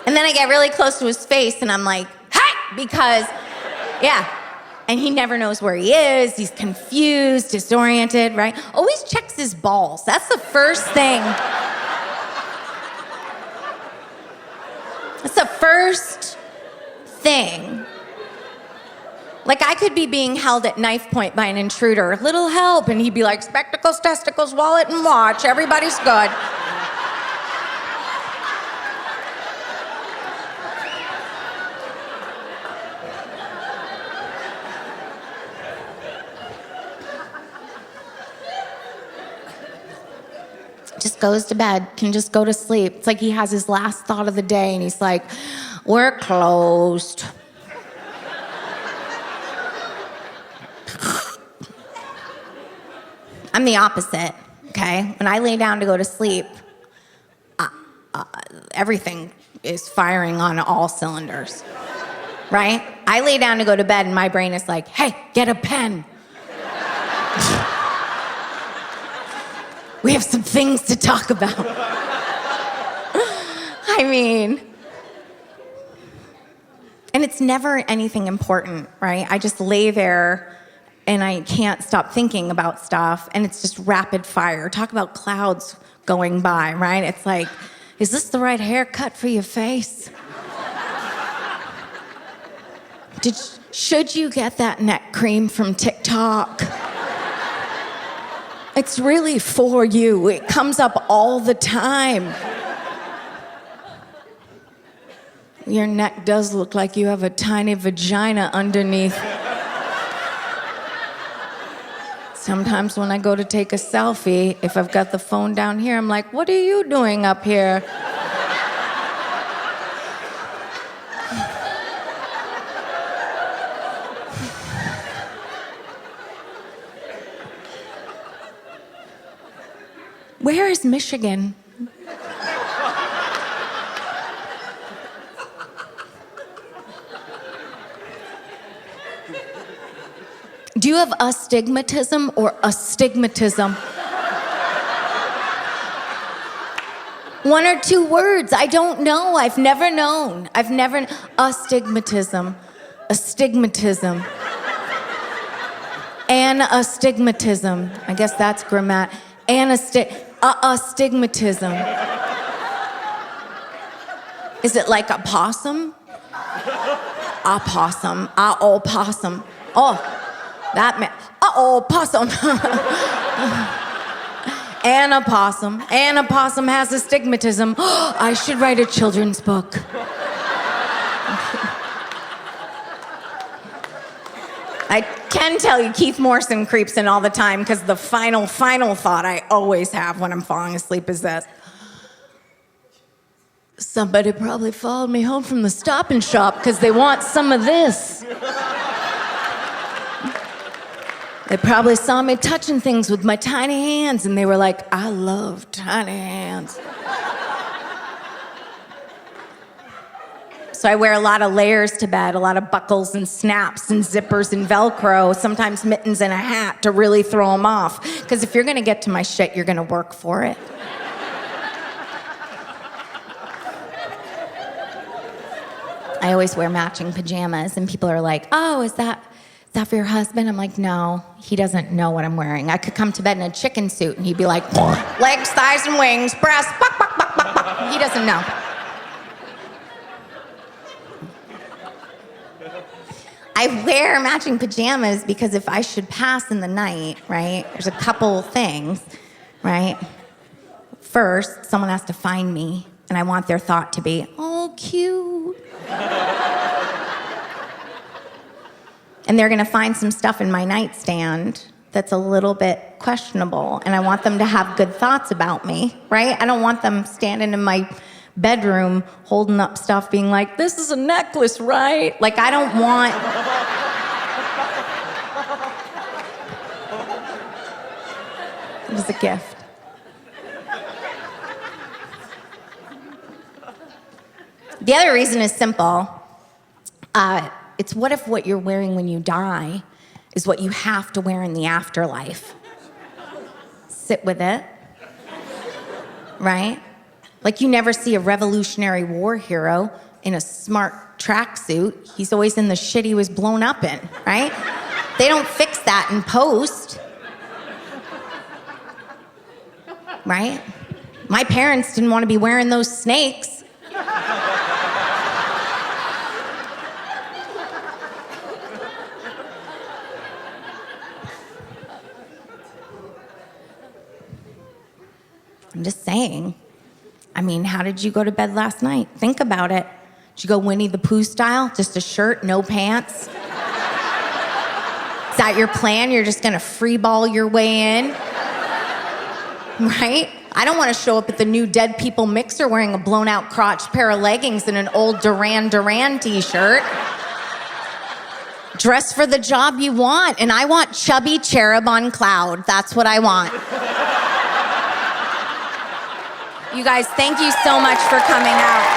And then I get really close to his face and I'm like, hey! Because, yeah. And he never knows where he is. He's confused, disoriented, right? Always checks his balls. That's the first thing. That's the first thing. Like, I could be being held at knife point by an intruder. Little help. And he'd be like, spectacles, testicles, wallet, and watch. Everybody's good. Just goes to bed, can just go to sleep. It's like he has his last thought of the day and he's like, we're closed. I'm the opposite, okay? When I lay down to go to sleep, everything is firing on all cylinders, right? I lay down to go to bed and my brain is like, hey, get a pen. We have some things to talk about. I mean, and it's never anything important, right? I just lay there and I can't stop thinking about stuff and it's just rapid fire. Talk about clouds going by, right? It's like, is this the right haircut for your face? Should you get that neck cream from TikTok? It's really for you. It comes up all the time. Your neck does look like you have a tiny vagina underneath. Sometimes when I go to take a selfie, if I've got the phone down here, I'm like, what are you doing up here? Where is Michigan? Do you have astigmatism or astigmatism? One or two words. I don't know. I've never known. Astigmatism. Astigmatism. Astigmatism. I guess that's grammatic. Astigmatism. Is it like a possum? A possum. Possum. Oh, that man. Possum. And a possum. And a possum has astigmatism. I should write a children's book. I can tell you Keith Morrison creeps in all the time because the final thought I always have when I'm falling asleep is this. Somebody probably followed me home from the Stop and Shop because they want some of this. They probably saw me touching things with my tiny hands and they were like, I love tiny hands. So I wear a lot of layers to bed, a lot of buckles and snaps and zippers and Velcro, sometimes mittens and a hat to really throw them off. Because if you're gonna get to my shit, you're gonna work for it. I always wear matching pajamas and people are like, oh, is that for your husband? I'm like, no, he doesn't know what I'm wearing. I could come to bed in a chicken suit and he'd be like, legs, thighs, and wings, breasts, buck, buck, buck, buck, buck. He doesn't know. I wear matching pajamas because if I should pass in the night, right, there's a couple things, right? First, someone has to find me, and I want their thought to be, oh, cute. And they're gonna find some stuff in my nightstand that's a little bit questionable, and I want them to have good thoughts about me, right? I don't want them standing in my bedroom holding up stuff being like, this is a necklace, right? Like, I don't want... It was a gift. The other reason is simple. It's what if what you're wearing when you die is what you have to wear in the afterlife? Sit with it. Right? Like, you never see a Revolutionary War hero in a smart tracksuit. He's always in the shit he was blown up in, right? They don't fix that in post. Right? My parents didn't want to be wearing those snakes. I'm just saying. I mean, how did you go to bed last night? Think about it. Did you go Winnie the Pooh style? Just a shirt, no pants? Is that your plan? You're just gonna free ball your way in? Right? I don't want to show up at the new Dead People mixer wearing a blown out crotch pair of leggings and an old Duran Duran t-shirt. Dress for the job you want, and I want Chubby Cherub on cloud. That's what I want. You guys, thank you so much for coming out.